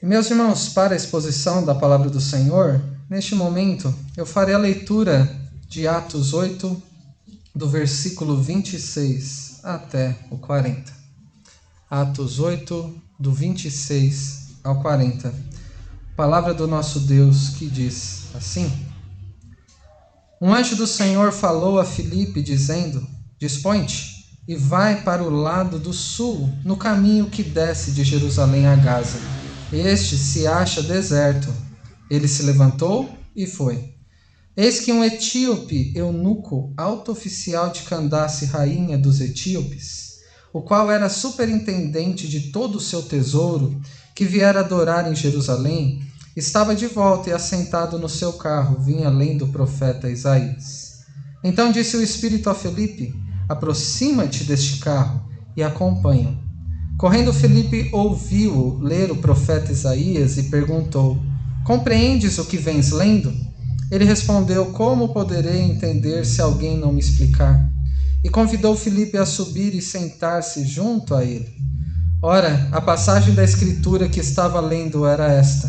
E meus irmãos, para a exposição da palavra do Senhor, neste momento eu farei a leitura de Atos 8, do versículo 26 até o 40. Atos 8, do 26 ao 40. Palavra do nosso Deus que diz assim: Um anjo do Senhor falou a Filipe, dizendo: Dispõe-te e vai para o lado do sul, no caminho que desce de Jerusalém a Gaza. Este se acha deserto. Ele se levantou e foi. Eis que um etíope eunuco, alto oficial de Candace, rainha dos etíopes, o qual era superintendente de todo o seu tesouro, que viera adorar em Jerusalém, estava de volta e assentado no seu carro, vinha lendo o profeta Isaías. Então disse o Espírito a Filipe: Aproxima-te deste carro e acompanha-o. Correndo, Filipe ouviu ler o profeta Isaías e perguntou: Compreendes o que vens lendo? Ele respondeu: Como poderei entender se alguém não me explicar? E convidou Filipe a subir e sentar-se junto a ele. Ora, a passagem da escritura que estava lendo era esta: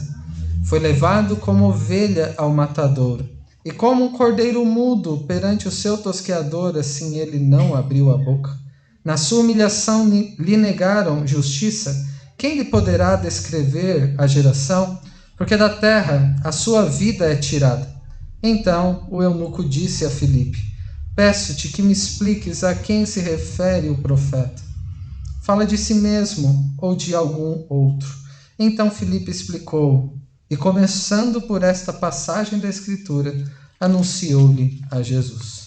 Foi levado como ovelha ao matadouro, e como um cordeiro mudo perante o seu tosqueador, assim ele não abriu a boca. Na sua humilhação lhe negaram justiça. Quem lhe poderá descrever a geração? Porque da terra a sua vida é tirada. Então o eunuco disse a Filipe: Peço-te que me expliques a quem se refere o profeta. Fala de si mesmo ou de algum outro? Então Filipe explicou, e começando por esta passagem da Escritura, anunciou-lhe a Jesus.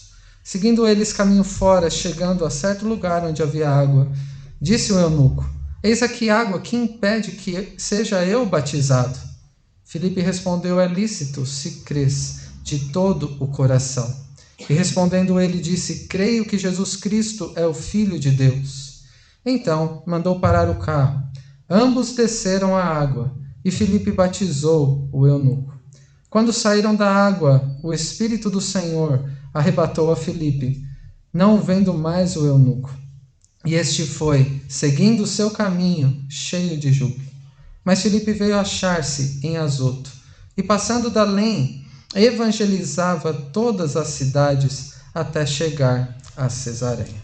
Seguindo eles caminho fora, chegando a certo lugar onde havia água, disse o eunuco: Eis aqui água, que impede que seja eu batizado? Filipe respondeu: É lícito, se crês de todo o coração. E respondendo ele, disse: Creio que Jesus Cristo é o Filho de Deus. Então mandou parar o carro. Ambos desceram à água, e Filipe batizou o eunuco. Quando saíram da água, o Espírito do Senhor arrebatou a Filipe, não vendo mais o eunuco. E este foi, seguindo o seu caminho, cheio de júbilo. Mas Filipe veio achar-se em Azoto, e passando dalém, evangelizava todas as cidades até chegar a Cesareia.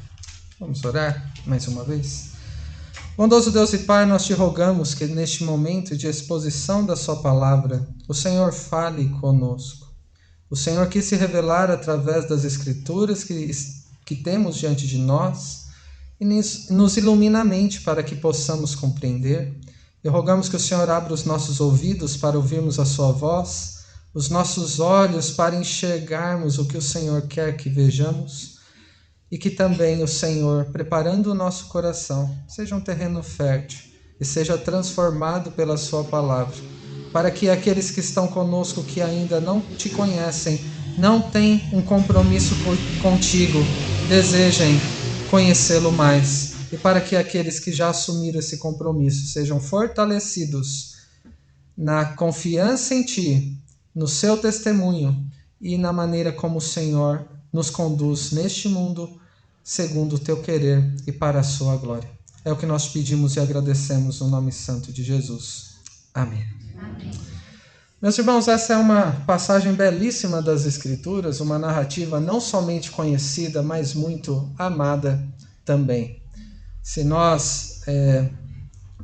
Vamos orar mais uma vez? Bondoso Deus e Pai, nós te rogamos que neste momento de exposição da sua palavra, o Senhor fale conosco. O Senhor quis se revelar através das Escrituras que temos diante de nós e nos ilumina a mente para que possamos compreender. E rogamos que o Senhor abra os nossos ouvidos para ouvirmos a sua voz, os nossos olhos para enxergarmos o que o Senhor quer que vejamos, e que também o Senhor, preparando o nosso coração, seja um terreno fértil e seja transformado pela sua palavra, para que aqueles que estão conosco que ainda não te conhecem, não têm um compromisso contigo, desejem conhecê-lo mais, e para que aqueles que já assumiram esse compromisso sejam fortalecidos na confiança em ti, no seu testemunho e na maneira como o Senhor nos conduz neste mundo, segundo o teu querer e para a sua glória. É o que nós pedimos e agradecemos no nome santo de Jesus. Amém. Amém. Meus irmãos, essa é uma passagem belíssima das Escrituras, uma narrativa não somente conhecida, mas muito amada também. Se nós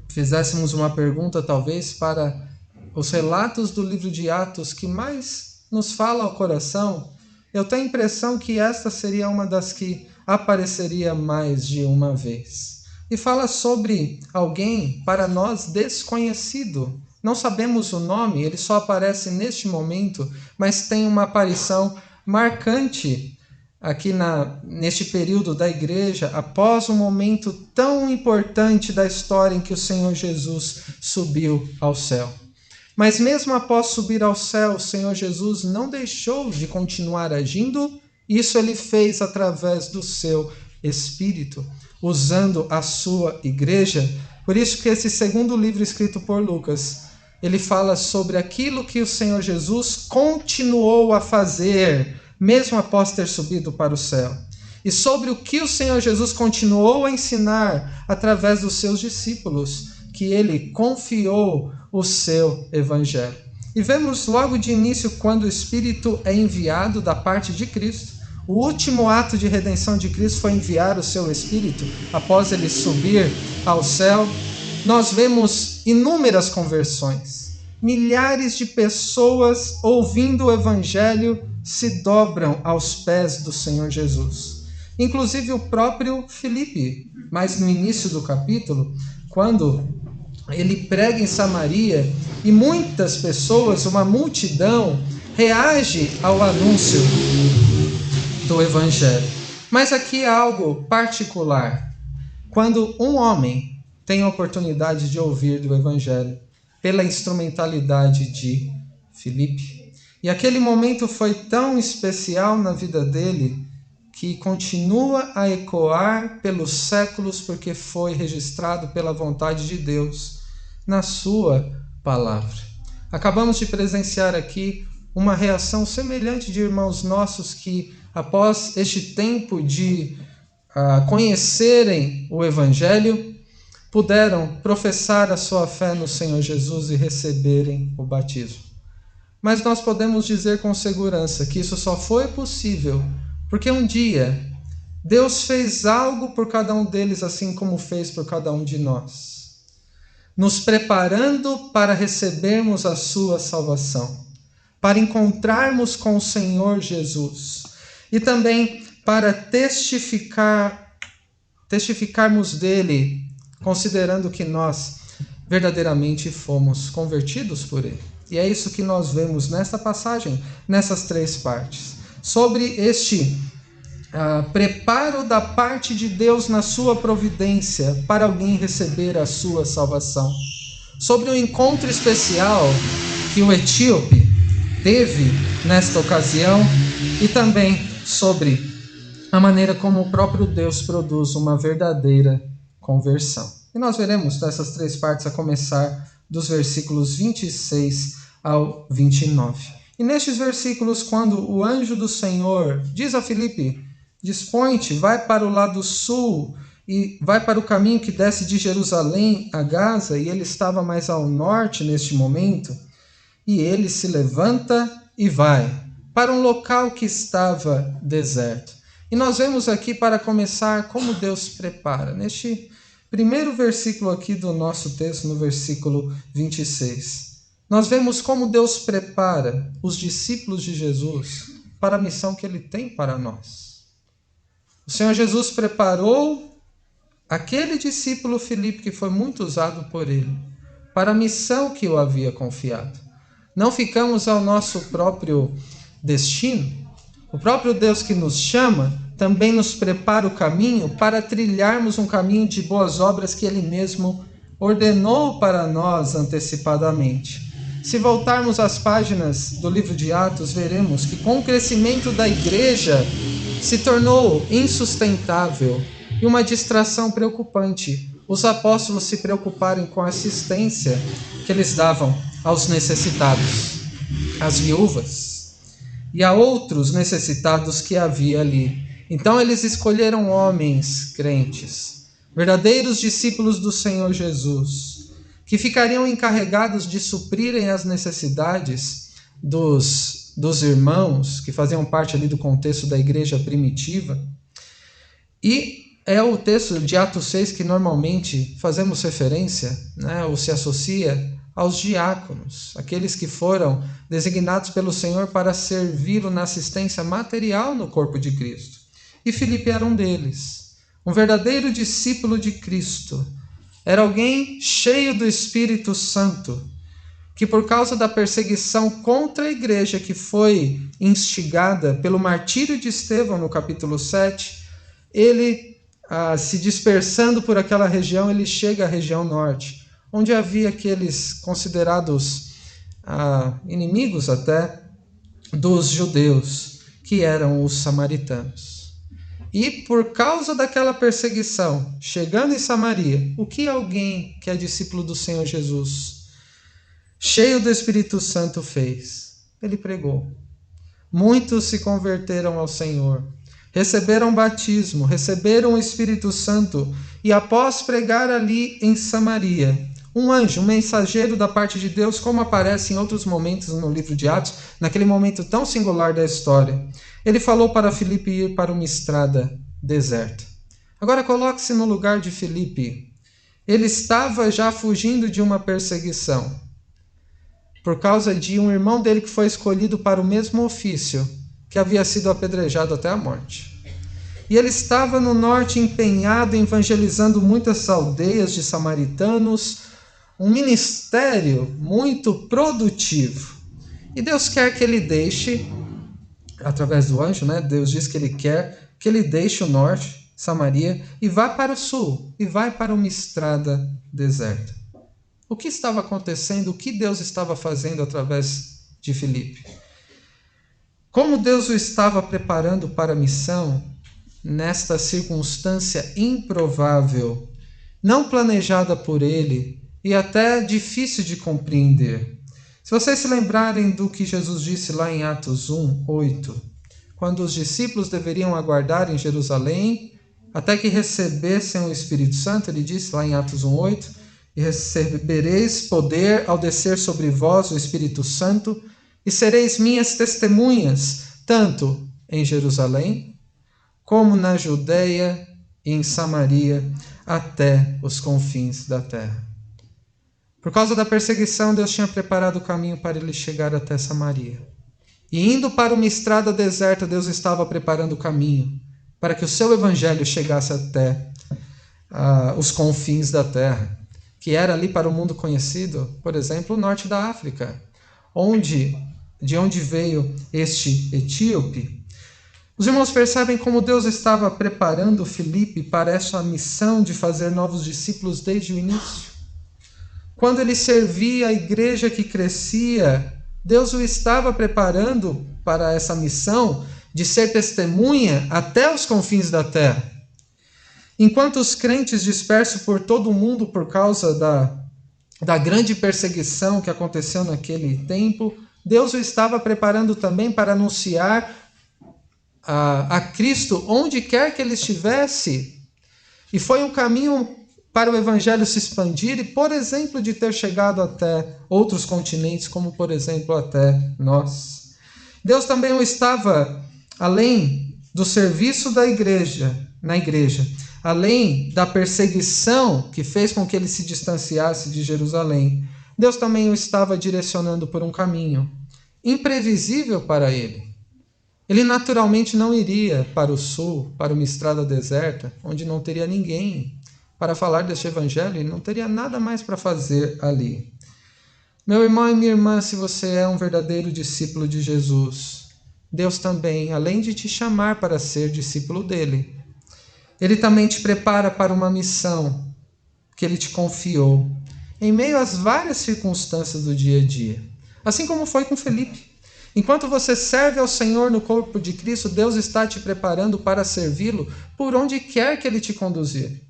fizéssemos uma pergunta, talvez, para os relatos do livro de Atos que mais nos fala ao coração, eu tenho a impressão que esta seria uma das que apareceria mais de uma vez. E fala sobre alguém para nós desconhecido. Não sabemos o nome, ele só aparece neste momento, mas tem uma aparição marcante aqui neste período da igreja, após um momento tão importante da história em que o Senhor Jesus subiu ao céu. Mas mesmo após subir ao céu, o Senhor Jesus não deixou de continuar agindo. Isso ele fez através do seu Espírito, usando a sua igreja. Por isso que esse segundo livro escrito por Lucas, ele fala sobre aquilo que o Senhor Jesus continuou a fazer, mesmo após ter subido para o céu. E sobre o que o Senhor Jesus continuou a ensinar através dos seus discípulos, que ele confiou o seu evangelho. E vemos logo de início quando o Espírito é enviado da parte de Cristo. O último ato de redenção de Cristo foi enviar o seu Espírito após ele subir ao céu. Nós vemos inúmeras conversões. Milhares de pessoas ouvindo o evangelho se dobram aos pés do Senhor Jesus. Inclusive o próprio Filipe, mas no início do capítulo, quando ele prega em Samaria e muitas pessoas, uma multidão, reage ao anúncio do evangelho. Mas aqui há algo particular. Quando um homem tem a oportunidade de ouvir do evangelho pela instrumentalidade de Filipe, e aquele momento foi tão especial na vida dele que continua a ecoar pelos séculos porque foi registrado pela vontade de Deus na sua palavra. Acabamos de presenciar aqui uma reação semelhante de irmãos nossos que, após este tempo de conhecerem o evangelho, puderam professar a sua fé no Senhor Jesus e receberem o batismo. Mas nós podemos dizer com segurança que isso só foi possível porque um dia Deus fez algo por cada um deles, assim como fez por cada um de nós, nos preparando para recebermos a sua salvação, para encontrarmos com o Senhor Jesus e também para testificarmos dele, considerando que nós verdadeiramente fomos convertidos por ele. E é isso que nós vemos nesta passagem, nessas três partes. Sobre este preparo da parte de Deus na sua providência para alguém receber a sua salvação. Sobre o encontro especial que o etíope teve nesta ocasião e também sobre a maneira como o próprio Deus produz uma verdadeira conversão. E nós veremos nessas três partes, a começar dos versículos 26 ao 29. E nestes versículos, quando o anjo do Senhor diz a Filipe: dispõe-te, vai para o lado sul e vai para o caminho que desce de Jerusalém a Gaza, e ele estava mais ao norte neste momento, e ele se levanta e vai para um local que estava deserto. E nós vemos aqui, para começar, como Deus prepara. Neste primeiro versículo aqui do nosso texto, no versículo 26, nós vemos como Deus prepara os discípulos de Jesus para a missão que ele tem para nós. O Senhor Jesus preparou aquele discípulo Filipe, que foi muito usado por ele, para a missão que o havia confiado. Não ficamos ao nosso próprio destino. O próprio Deus que nos chama também nos prepara o caminho para trilharmos um caminho de boas obras que ele mesmo ordenou para nós antecipadamente. Se voltarmos às páginas do livro de Atos, veremos que com o crescimento da igreja se tornou insustentável e uma distração preocupante os apóstolos se preocuparem com a assistência que eles davam aos necessitados, às viúvas e a outros necessitados que havia ali. Então eles escolheram homens crentes, verdadeiros discípulos do Senhor Jesus, que ficariam encarregados de suprirem as necessidades dos irmãos, que faziam parte ali do contexto da igreja primitiva. E é o texto de Atos 6 que normalmente fazemos referência, ou se associa aos diáconos, aqueles que foram designados pelo Senhor para servi-lo na assistência material no corpo de Cristo. E Filipe era um deles, um verdadeiro discípulo de Cristo. Era alguém cheio do Espírito Santo, que por causa da perseguição contra a igreja que foi instigada pelo martírio de Estevão no capítulo 7, ele, se dispersando por aquela região, ele chega à região norte, onde havia aqueles considerados inimigos até dos judeus, que eram os samaritanos. E por causa daquela perseguição, chegando em Samaria, o que alguém que é discípulo do Senhor Jesus, cheio do Espírito Santo, fez? Ele pregou. Muitos se converteram ao Senhor, receberam batismo, receberam o Espírito Santo, e após pregar ali em Samaria, um anjo, um mensageiro da parte de Deus, como aparece em outros momentos no livro de Atos, naquele momento tão singular da história. Ele falou para Filipe ir para uma estrada deserta. Agora coloque-se no lugar de Filipe. Ele estava já fugindo de uma perseguição, por causa de um irmão dele que foi escolhido para o mesmo ofício, que havia sido apedrejado até a morte. E ele estava no norte empenhado em evangelizando muitas aldeias de samaritanos, um ministério muito produtivo. E Deus quer que ele deixe, através do anjo, né? Deus diz que ele quer que ele deixe o norte, Samaria, e vá para o sul, e vai para uma estrada deserta. O que estava acontecendo? O que Deus estava fazendo através de Filipe? Como Deus o estava preparando para a missão, nesta circunstância improvável, não planejada por ele e até difícil de compreender. Se vocês se lembrarem do que Jesus disse lá em Atos 1:8, quando os discípulos deveriam aguardar em Jerusalém até que recebessem o Espírito Santo, ele disse lá em Atos 1:8, e recebereis poder ao descer sobre vós o Espírito Santo, e sereis minhas testemunhas, tanto em Jerusalém, como na Judeia e em Samaria, até os confins da terra. Por causa da perseguição, Deus tinha preparado o caminho para ele chegar até Samaria. E indo para uma estrada deserta, Deus estava preparando o caminho para que o seu evangelho chegasse até os confins da terra, que era ali para o mundo conhecido, por exemplo, o norte da África, de onde veio este etíope. Os irmãos percebem como Deus estava preparando Filipe para essa missão de fazer novos discípulos desde o início. Quando ele servia a igreja que crescia, Deus o estava preparando para essa missão de ser testemunha até os confins da terra. Enquanto os crentes dispersos por todo o mundo por causa da grande perseguição que aconteceu naquele tempo, Deus o estava preparando também para anunciar a Cristo onde quer que ele estivesse. E foi um caminho para o evangelho se expandir e, por exemplo, de ter chegado até outros continentes, como, por exemplo, até nós. Deus também o estava, além do serviço na igreja, além da perseguição que fez com que ele se distanciasse de Jerusalém, Deus também o estava direcionando por um caminho imprevisível para ele. Ele naturalmente não iria para o sul, para uma estrada deserta, onde não teria ninguém para falar deste evangelho, ele não teria nada mais para fazer ali. Meu irmão e minha irmã, se você é um verdadeiro discípulo de Jesus, Deus também, além de te chamar para ser discípulo dele, ele também te prepara para uma missão que ele te confiou, em meio às várias circunstâncias do dia a dia. Assim como foi com Filipe. Enquanto você serve ao Senhor no corpo de Cristo, Deus está te preparando para servi-lo por onde quer que ele te conduzir.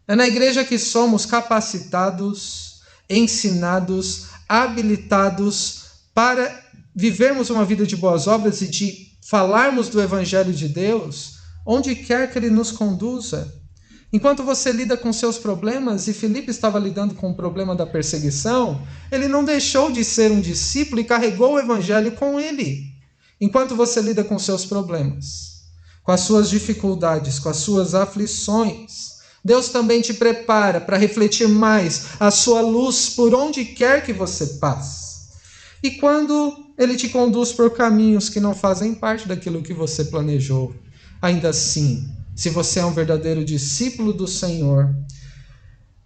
É na igreja que somos capacitados, ensinados, habilitados para vivermos uma vida de boas obras e de falarmos do Evangelho de Deus onde quer que ele nos conduza. Enquanto você lida com seus problemas, e Filipe estava lidando com o problema da perseguição, ele não deixou de ser um discípulo e carregou o evangelho com ele. Enquanto você lida com seus problemas, com as suas dificuldades, com as suas aflições, Deus também te prepara para refletir mais a sua luz por onde quer que você passe. E quando ele te conduz por caminhos que não fazem parte daquilo que você planejou, ainda assim, se você é um verdadeiro discípulo do Senhor,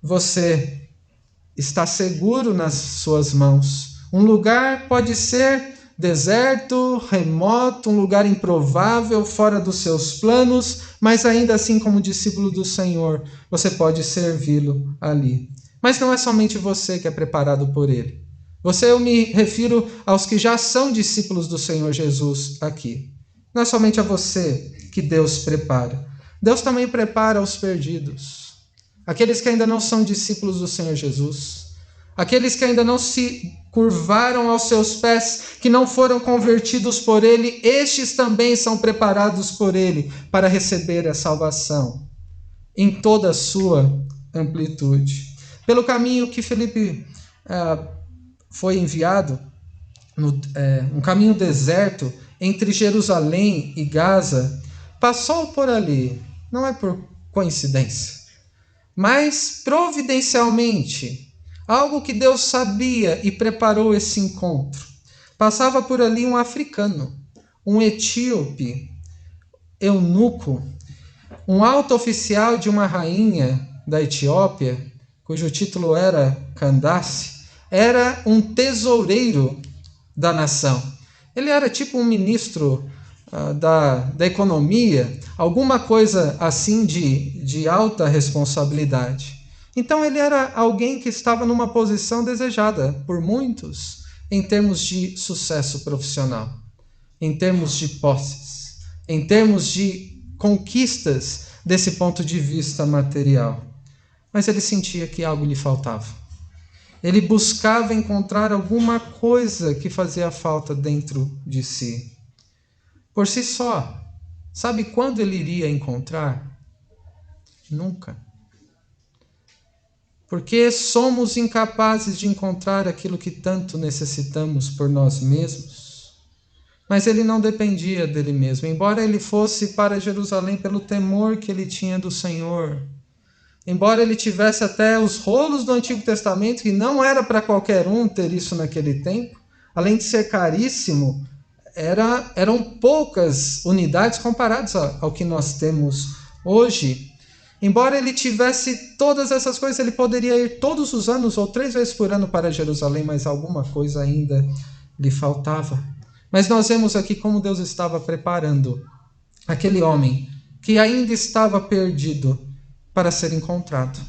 você está seguro nas suas mãos. Um lugar pode ser deserto, remoto, um lugar improvável, fora dos seus planos, mas ainda assim, como discípulo do Senhor, você pode servi-lo ali. Mas não é somente você que é preparado por ele. Eu me refiro aos que já são discípulos do Senhor Jesus aqui. Não é somente a você que Deus prepara. Deus também prepara os perdidos, aqueles que ainda não são discípulos do Senhor Jesus, aqueles que ainda não se curvaram aos seus pés, que não foram convertidos por ele, estes também são preparados por ele para receber a salvação em toda a sua amplitude. Pelo caminho que Felipe foi enviado, um caminho deserto entre Jerusalém e Gaza, passou por ali. Não é por coincidência, mas providencialmente, algo que Deus sabia e preparou esse encontro. Passava por ali um africano, um etíope, eunuco, um alto oficial de uma rainha da Etiópia, cujo título era Candace, era um tesoureiro da nação. Ele era tipo um ministro da economia, alguma coisa assim de alta responsabilidade. Então ele era alguém que estava numa posição desejada por muitos em termos de sucesso profissional, em termos de posses, em termos de conquistas desse ponto de vista material. Mas ele sentia que algo lhe faltava. Ele buscava encontrar alguma coisa que fazia falta dentro de si. Por si só, sabe quando ele iria encontrar? Nunca. Porque somos incapazes de encontrar aquilo que tanto necessitamos por nós mesmos. Mas ele não dependia dele mesmo, embora ele fosse para Jerusalém pelo temor que ele tinha do Senhor. Embora ele tivesse até os rolos do Antigo Testamento, que não era para qualquer um ter isso naquele tempo, além de ser caríssimo, eram poucas unidades comparadas ao que nós temos hoje. Embora ele tivesse todas essas coisas, ele poderia ir todos os anos ou 3 vezes por ano para Jerusalém, mas alguma coisa ainda lhe faltava. Mas nós vemos aqui como Deus estava preparando aquele homem que ainda estava perdido para ser encontrado,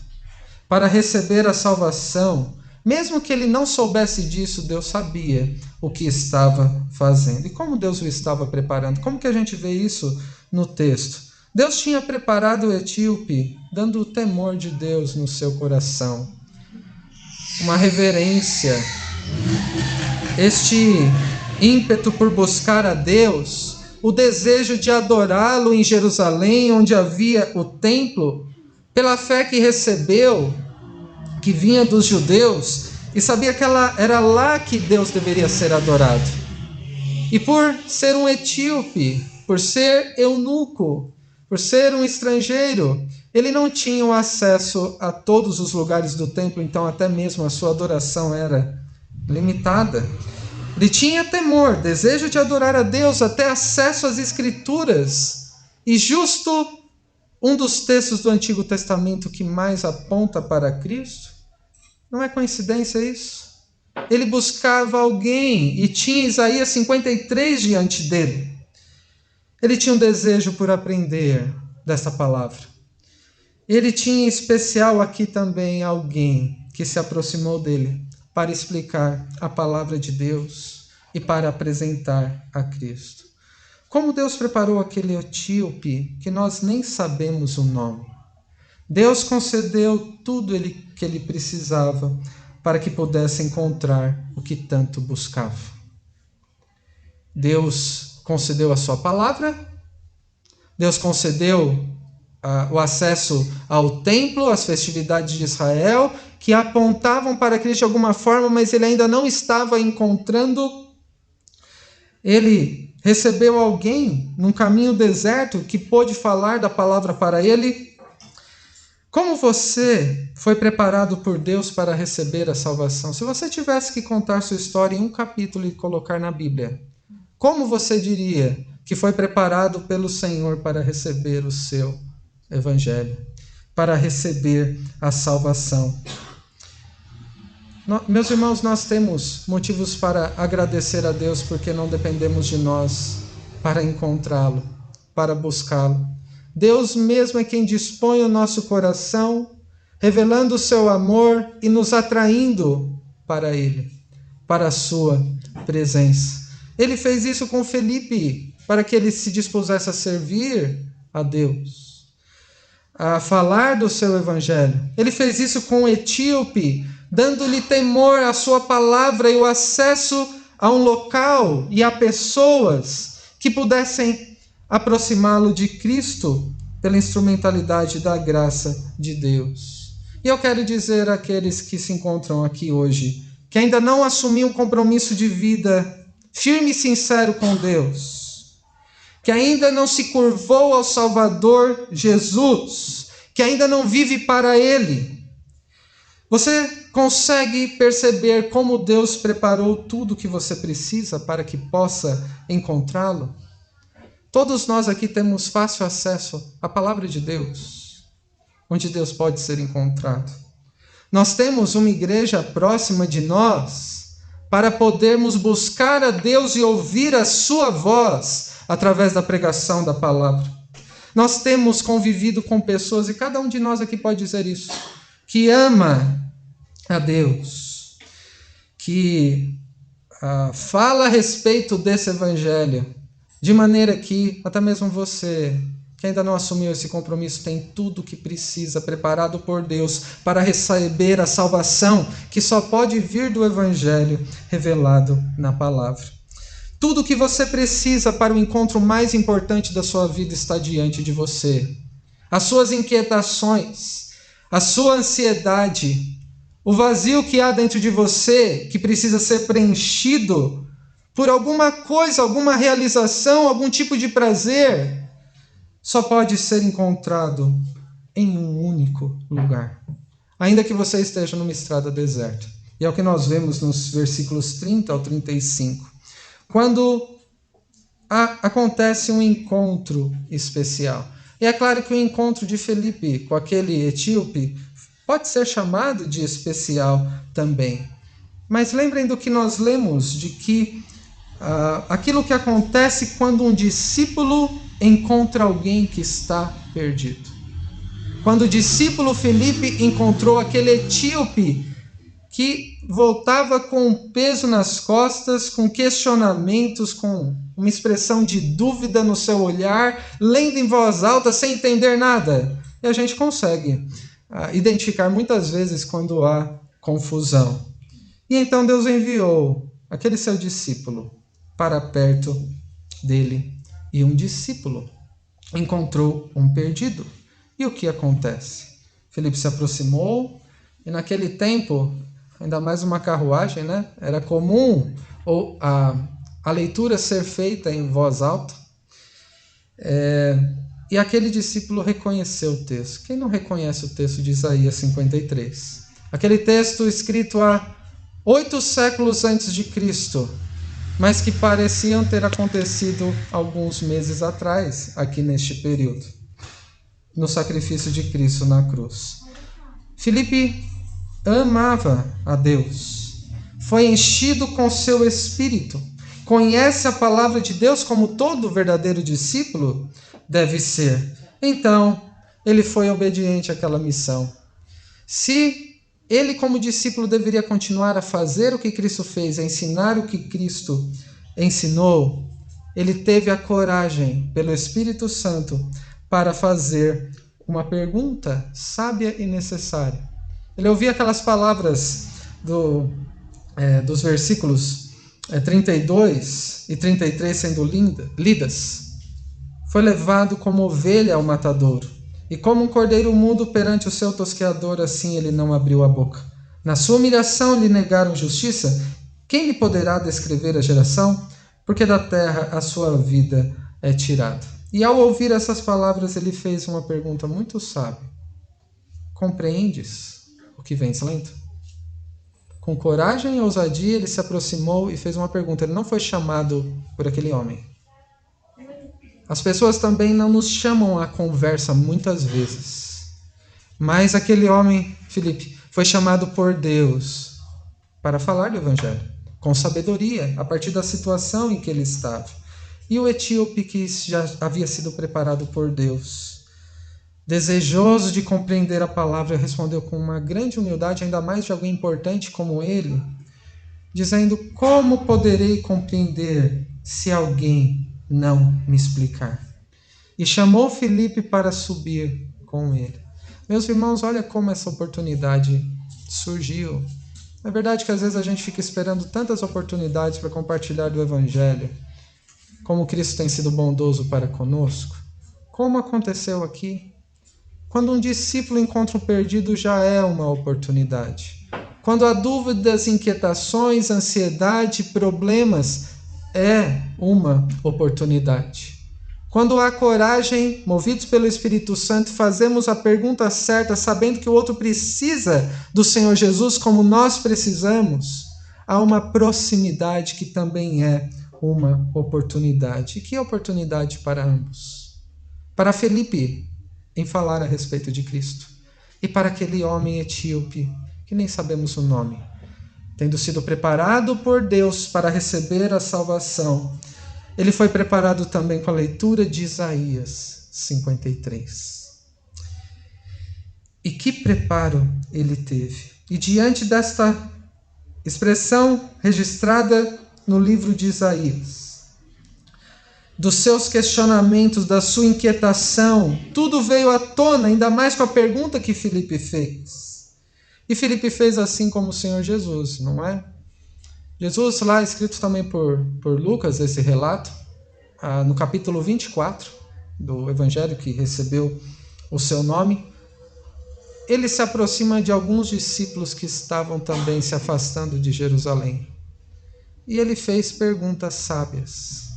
para receber a salvação. Mesmo que ele não soubesse disso, Deus sabia o que estava fazendo. E como Deus o estava preparando? Como que a gente vê isso no texto? Deus tinha preparado o etíope, dando o temor de Deus no seu coração. Uma reverência. Este ímpeto por buscar a Deus, o desejo de adorá-lo em Jerusalém, onde havia o templo, pela fé que recebeu, que vinha dos judeus, e sabia que era lá que Deus deveria ser adorado. E por ser um etíope, por ser eunuco, por ser um estrangeiro, ele não tinha o acesso a todos os lugares do templo, então até mesmo a sua adoração era limitada. Ele tinha temor, desejo de adorar a Deus, até acesso às Escrituras. E justo um dos textos do Antigo Testamento que mais aponta para Cristo, não é coincidência isso? Ele buscava alguém e tinha Isaías 53 diante dele. Ele tinha um desejo por aprender dessa palavra. Ele tinha em especial aqui também alguém que se aproximou dele para explicar a palavra de Deus e para apresentar a Cristo. Como Deus preparou aquele etíope que nós nem sabemos o nome. Deus concedeu tudo que ele precisava para que pudesse encontrar o que tanto buscava. Deus concedeu a sua palavra, Deus concedeu o acesso ao templo, às festividades de Israel, que apontavam para Cristo de alguma forma, mas ele ainda não estava encontrando. Ele recebeu alguém num caminho deserto que pôde falar da palavra para ele. Como você foi preparado por Deus para receber a salvação? Se você tivesse que contar sua história em um capítulo e colocar na Bíblia, como você diria que foi preparado pelo Senhor para receber o seu evangelho, para receber a salvação? Meus irmãos, nós temos motivos para agradecer a Deus porque não dependemos de nós para encontrá-lo, para buscá-lo. Deus mesmo é quem dispõe o nosso coração, revelando o seu amor e nos atraindo para Ele, para a sua presença. Ele fez isso com Felipe, para que ele se dispusesse a servir a Deus, a falar do seu evangelho. Ele fez isso com o etíope, dando-lhe temor à sua palavra e o acesso a um local e a pessoas que pudessem aproximá-lo de Cristo pela instrumentalidade da graça de Deus. E eu quero dizer àqueles que se encontram aqui hoje, que ainda não assumiu um compromisso de vida firme e sincero com Deus, que ainda não se curvou ao Salvador Jesus, que ainda não vive para Ele. Você consegue perceber como Deus preparou tudo o que você precisa para que possa encontrá-lo? Todos nós aqui temos fácil acesso à palavra de Deus, onde Deus pode ser encontrado. Nós temos uma igreja próxima de nós para podermos buscar a Deus e ouvir a sua voz através da pregação da palavra. Nós temos convivido com pessoas, e cada um de nós aqui pode dizer isso, que ama a Deus, que fala a respeito desse evangelho, de maneira que até mesmo você, que ainda não assumiu esse compromisso, tem tudo o que precisa preparado por Deus para receber a salvação que só pode vir do evangelho revelado na palavra. Tudo o que você precisa para o encontro mais importante da sua vida está diante de você. As suas inquietações, a sua ansiedade, o vazio que há dentro de você, que precisa ser preenchido por alguma coisa, alguma realização, algum tipo de prazer, só pode ser encontrado em um único lugar. Ainda que você esteja numa estrada deserta. E é o que nós vemos nos versículos 30 ao 35. Quando acontece um encontro especial. E é claro que o encontro de Felipe com aquele etíope pode ser chamado de especial também. Mas lembrem do que nós lemos, de que aquilo que acontece quando um discípulo encontra alguém que está perdido. Quando o discípulo Felipe encontrou aquele etíope que voltava com um peso nas costas, com questionamentos, com uma expressão de dúvida no seu olhar, lendo em voz alta, sem entender nada. E a gente consegue identificar muitas vezes quando há confusão. E então Deus enviou aquele seu discípulo para perto dele. E um discípulo encontrou um perdido. E o que acontece? Felipe se aproximou, e naquele tempo, ainda mais uma carruagem, né? Era comum a leitura ser feita em voz alta. E aquele discípulo reconheceu o texto. Quem não reconhece o texto de Isaías 53? Aquele texto escrito há 8 séculos antes de Cristo, mas que pareciam ter acontecido alguns meses atrás, aqui neste período, no sacrifício de Cristo na cruz. Filipe amava a Deus, foi enchido com seu espírito, conhece a palavra de Deus como todo verdadeiro discípulo deve ser. Então, ele foi obediente àquela missão. Se ele, como discípulo, deveria continuar a fazer o que Cristo fez, a ensinar o que Cristo ensinou, ele teve a coragem, pelo Espírito Santo, para fazer uma pergunta sábia e necessária. Ele ouvia aquelas palavras dos versículos 32 e 33 sendo lidas. Foi levado como ovelha ao matadouro. E como um cordeiro mudo perante o seu tosqueador, assim ele não abriu a boca. Na sua humilhação lhe negaram justiça. Quem lhe poderá descrever a geração? Porque da terra a sua vida é tirada. E ao ouvir essas palavras, ele fez uma pergunta muito sábia. Compreendes o que vens lendo? Com coragem e ousadia, ele se aproximou e fez uma pergunta. Ele não foi chamado por aquele homem. As pessoas também não nos chamam à conversa muitas vezes. Mas aquele homem, Filipe, foi chamado por Deus para falar do Evangelho, com sabedoria, a partir da situação em que ele estava. E o etíope, que já havia sido preparado por Deus, desejoso de compreender a palavra, respondeu com uma grande humildade, ainda mais de alguém importante como ele, dizendo: como poderei compreender se alguém não me explicar? E chamou Filipe para subir com ele. Meus irmãos, olha como essa oportunidade surgiu. É verdade que às vezes a gente fica esperando tantas oportunidades para compartilhar do Evangelho, como Cristo tem sido bondoso para conosco. Como aconteceu aqui? Quando um discípulo encontra um perdido, já é uma oportunidade. Quando há dúvidas, inquietações, ansiedade, problemas, é uma oportunidade. Quando há coragem, movidos pelo Espírito Santo, fazemos a pergunta certa, sabendo que o outro precisa do Senhor Jesus como nós precisamos, há uma proximidade que também é uma oportunidade. E que oportunidade para ambos? Para Felipe, em falar a respeito de Cristo, e para aquele homem etíope, que nem sabemos o nome, tendo sido preparado por Deus para receber a salvação, ele foi preparado também com a leitura de Isaías 53. E que preparo ele teve! E diante desta expressão registrada no livro de Isaías, dos seus questionamentos, da sua inquietação, tudo veio à tona, ainda mais com a pergunta que Felipe fez. E Felipe fez assim como o Senhor Jesus, não é? Jesus, lá escrito também por Lucas, esse relato, no capítulo 24 do Evangelho que recebeu o seu nome, ele se aproxima de alguns discípulos que estavam também se afastando de Jerusalém. E ele fez perguntas sábias.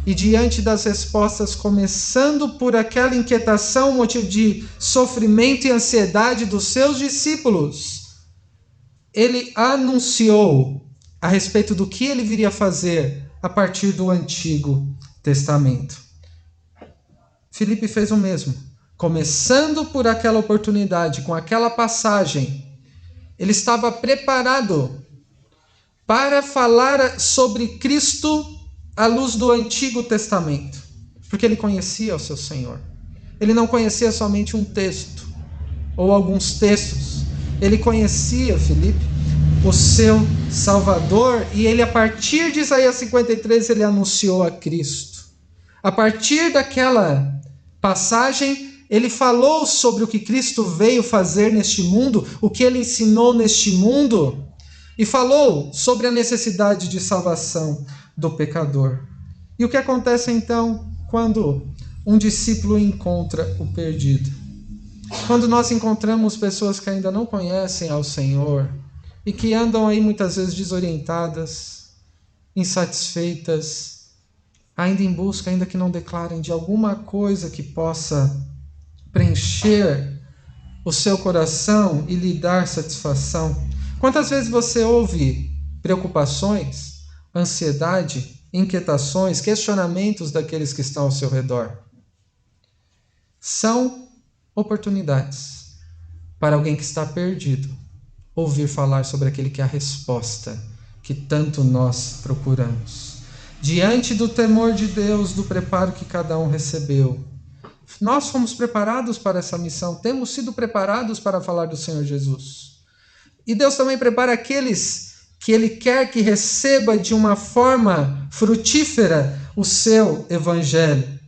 E diante das respostas, começando por aquela inquietação, motivo de sofrimento e ansiedade dos seus discípulos, ele anunciou a respeito do que ele viria fazer a partir do Antigo Testamento. Filipe fez o mesmo. Começando por aquela oportunidade, com aquela passagem, ele estava preparado para falar sobre Cristo à luz do Antigo Testamento, porque ele conhecia o seu Senhor. Ele não conhecia somente um texto ou alguns textos. Ele conhecia, Filipe, o seu Salvador, e ele, a partir de Isaías 53, ele anunciou a Cristo. A partir daquela passagem, ele falou sobre o que Cristo veio fazer neste mundo, o que ele ensinou neste mundo, e falou sobre a necessidade de salvação do pecador. E o que acontece então quando um discípulo encontra o perdido? Quando nós encontramos pessoas que ainda não conhecem ao Senhor e que andam aí muitas vezes desorientadas, insatisfeitas, ainda em busca, ainda que não declarem, de alguma coisa que possa preencher o seu coração e lhe dar satisfação. Quantas vezes você ouve preocupações, ansiedade, inquietações, questionamentos daqueles que estão ao seu redor? São oportunidades para alguém que está perdido ouvir falar sobre aquele que é a resposta que tanto nós procuramos. Diante do temor de Deus, do preparo que cada um recebeu, nós fomos preparados para essa missão, temos sido preparados para falar do Senhor Jesus. E Deus também prepara aqueles que Ele quer que receba de uma forma frutífera o seu Evangelho.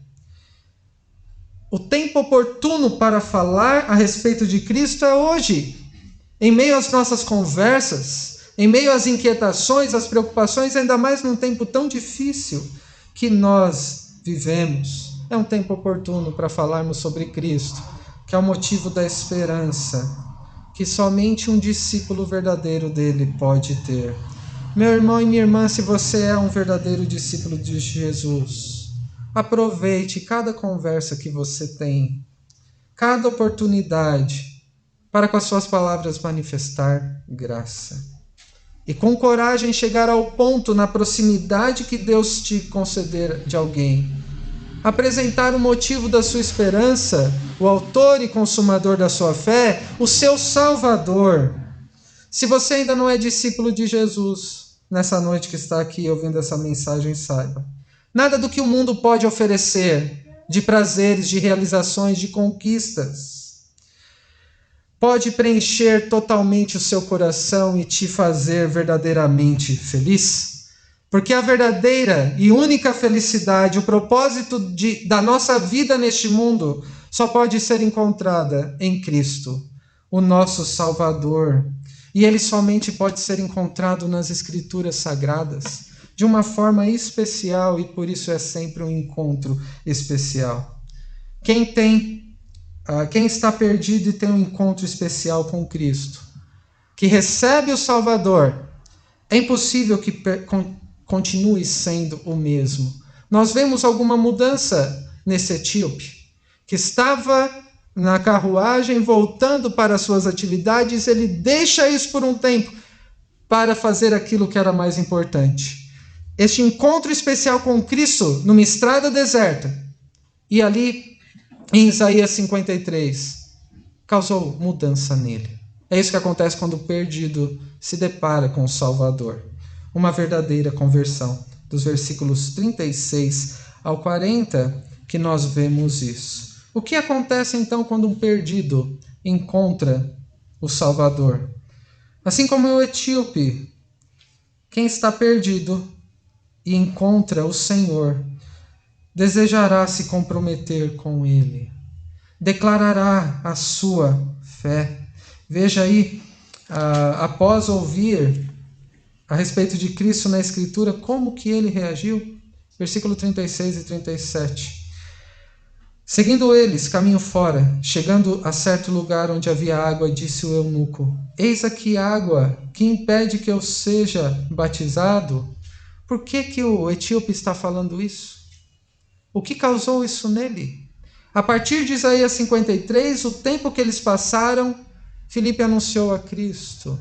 O tempo oportuno para falar a respeito de Cristo é hoje. Em meio às nossas conversas, em meio às inquietações, às preocupações, ainda mais num tempo tão difícil que nós vivemos. É um tempo oportuno para falarmos sobre Cristo, que é o motivo da esperança que somente um discípulo verdadeiro dele pode ter. Meu irmão e minha irmã, se você é um verdadeiro discípulo de Jesus, aproveite cada conversa que você tem, cada oportunidade, para com as suas palavras manifestar graça. E com coragem chegar ao ponto, na proximidade que Deus te conceder de alguém, apresentar o motivo da sua esperança, o autor e consumador da sua fé, o seu Salvador. Se você ainda não é discípulo de Jesus, nessa noite que está aqui ouvindo essa mensagem, saiba: nada do que o mundo pode oferecer, de prazeres, de realizações, de conquistas, pode preencher totalmente o seu coração e te fazer verdadeiramente feliz. Porque a verdadeira e única felicidade, o propósito da nossa vida neste mundo, só pode ser encontrada em Cristo, o nosso Salvador. E ele somente pode ser encontrado nas Escrituras Sagradas, de uma forma especial, e por isso é sempre um encontro especial. Quem tem quem está perdido e tem um encontro especial com Cristo, que recebe o Salvador, é impossível que continue sendo o mesmo. Nós vemos alguma mudança nesse etíope, que estava na carruagem voltando para suas atividades, ele deixa isso por um tempo para fazer aquilo que era mais importante. Este encontro especial com Cristo numa estrada deserta, e ali em Isaías 53, causou mudança nele. É isso que acontece quando o perdido se depara com o Salvador. Uma verdadeira conversão. Dos versículos 36 ao 40, que nós vemos isso. O que acontece então quando um perdido encontra o Salvador? Assim como o etíope, quem está perdido e encontra o Senhor, desejará se comprometer com Ele, declarará a sua fé. Veja aí, após ouvir a respeito de Cristo na Escritura, como que ele reagiu? Versículo 36 e 37. Seguindo eles, caminho fora, chegando a certo lugar onde havia água, disse o eunuco: eis aqui água, que impede que eu seja batizado? Por que o etíope está falando isso? O que causou isso nele? A partir de Isaías 53, o tempo que eles passaram, Filipe anunciou a Cristo.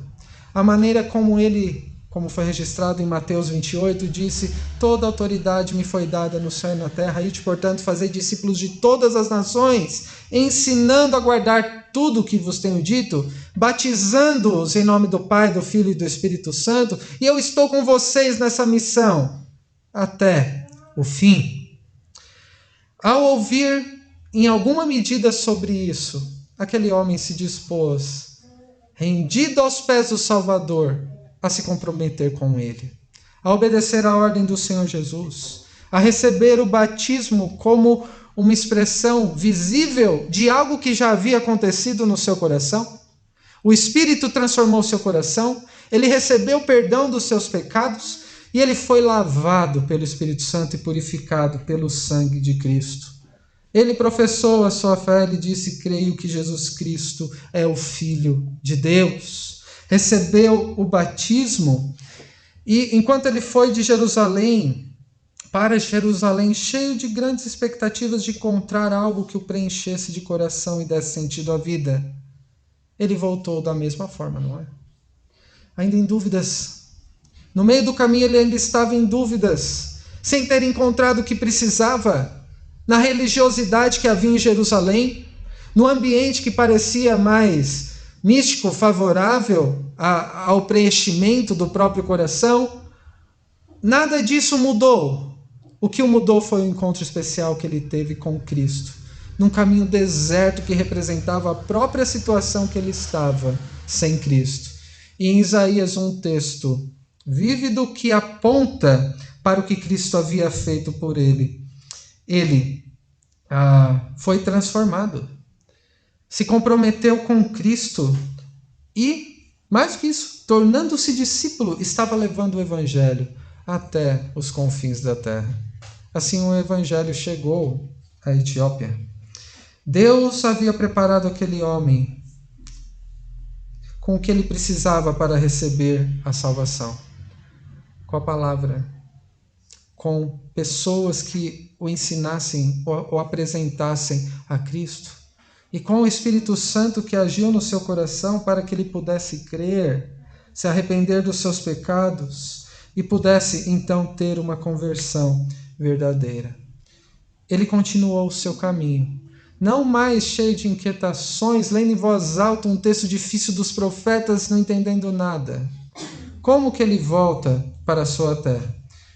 A maneira como foi registrado em Mateus 28, disse: toda autoridade me foi dada no céu e na terra, ide, portanto, fazer discípulos de todas as nações, ensinando a guardar tudo o que vos tenho dito, batizando-os em nome do Pai, do Filho e do Espírito Santo, e eu estou com vocês nessa missão até o fim. Ao ouvir em alguma medida sobre isso, aquele homem se dispôs, rendido aos pés do Salvador, a se comprometer com ele, a obedecer à ordem do Senhor Jesus, a receber o batismo como uma expressão visível de algo que já havia acontecido no seu coração. O Espírito transformou seu coração, ele recebeu o perdão dos seus pecados e ele foi lavado pelo Espírito Santo e purificado pelo sangue de Cristo. Ele professou a sua fé, ele disse: creio que Jesus Cristo é o Filho de Deus. Recebeu o batismo e, enquanto ele foi de Jerusalém para Jerusalém, cheio de grandes expectativas de encontrar algo que o preenchesse de coração e desse sentido à vida, ele voltou da mesma forma, não é? Ainda em dúvidas. No meio do caminho ele ainda estava em dúvidas, sem ter encontrado o que precisava, na religiosidade que havia em Jerusalém, no ambiente que parecia mais místico, favorável ao preenchimento do próprio coração. Nada disso mudou. O que o mudou foi o encontro especial que ele teve com Cristo, num caminho deserto que representava a própria situação que ele estava sem Cristo. E em Isaías, um texto vívido que aponta para o que Cristo havia feito por ele. Ele foi transformado, se comprometeu com Cristo e, mais do que isso, tornando-se discípulo, estava levando o Evangelho até os confins da terra. Assim o Evangelho chegou à Etiópia. Deus havia preparado aquele homem com o que ele precisava para receber a salvação. Com a palavra, com pessoas que o ensinassem ou apresentassem a Cristo, e com o Espírito Santo que agiu no seu coração para que ele pudesse crer, se arrepender dos seus pecados e pudesse então ter uma conversão verdadeira. Ele continuou o seu caminho, não mais cheio de inquietações, lendo em voz alta um texto difícil dos profetas, não entendendo nada. Como que ele volta para a sua terra?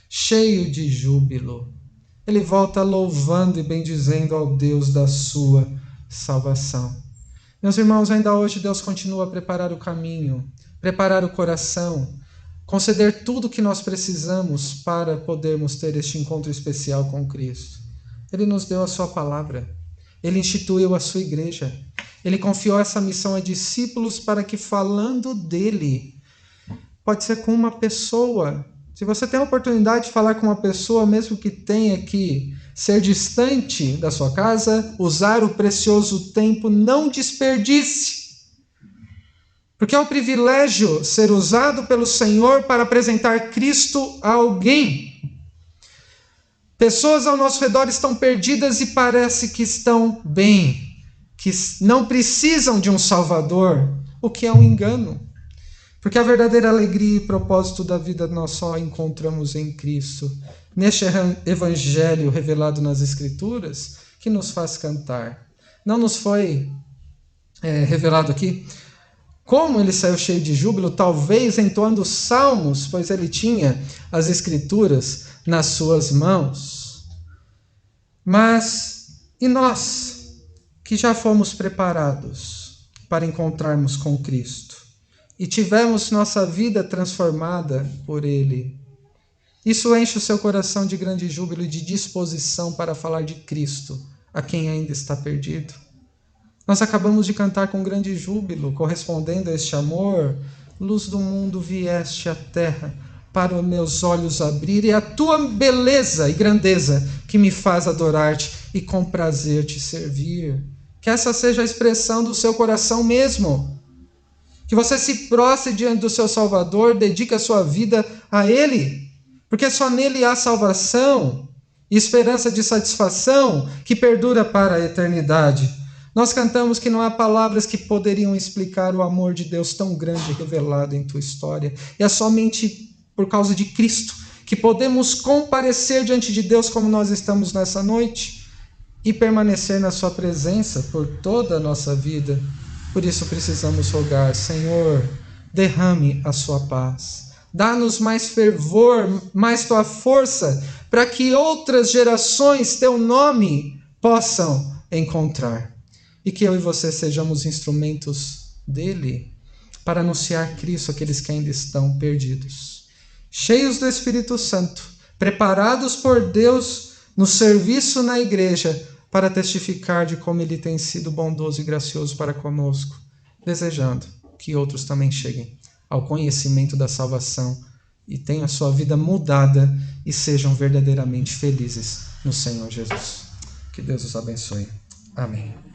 Cheio de júbilo. Ele volta louvando e bendizendo ao Deus da sua salvação. Meus irmãos, ainda hoje Deus continua a preparar o caminho, preparar o coração, conceder tudo o que nós precisamos para podermos ter este encontro especial com Cristo. Ele nos deu a sua palavra, ele instituiu a sua igreja, ele confiou essa missão a discípulos para que, falando dele, pode ser com uma pessoa, Se você tem a oportunidade de falar com uma pessoa, mesmo que tenha que ser distante da sua casa, usar o precioso tempo, não desperdice. Porque é um privilégio ser usado pelo Senhor para apresentar Cristo a alguém. Pessoas ao nosso redor estão perdidas e parece que estão bem, que não precisam de um Salvador, o que é um engano. Porque a verdadeira alegria e propósito da vida nós só encontramos em Cristo. Neste evangelho revelado nas Escrituras, que nos faz cantar. Não nos foi revelado aqui como ele saiu cheio de júbilo, talvez entoando salmos, pois ele tinha as Escrituras nas suas mãos. Mas, e nós, que já fomos preparados para encontrarmos com Cristo, e tivemos nossa vida transformada por Ele, isso enche o seu coração de grande júbilo e de disposição para falar de Cristo a quem ainda está perdido? Nós acabamos de cantar com grande júbilo, correspondendo a este amor. Luz do mundo vieste à terra, para os meus olhos abrir, e a tua beleza e grandeza que me faz adorar-te e com prazer te servir. Que essa seja a expressão do seu coração mesmo. Que você se prostre diante do seu Salvador, dedique a sua vida a Ele, porque só nele há salvação e esperança de satisfação que perdura para a eternidade. Nós cantamos que não há palavras que poderiam explicar o amor de Deus tão grande revelado em tua história. E é somente por causa de Cristo que podemos comparecer diante de Deus como nós estamos nessa noite e permanecer na sua presença por toda a nossa vida. Por isso precisamos rogar: Senhor, derrame a sua paz. Dá-nos mais fervor, mais tua força, para que outras gerações teu nome possam encontrar. E que eu e você sejamos instrumentos dele para anunciar Cristo àqueles que ainda estão perdidos. Cheios do Espírito Santo, preparados por Deus no serviço na igreja para testificar de como ele tem sido bondoso e gracioso para conosco, desejando que outros também cheguem ao conhecimento da salvação e tenham a sua vida mudada e sejam verdadeiramente felizes no Senhor Jesus. Que Deus os abençoe. Amém.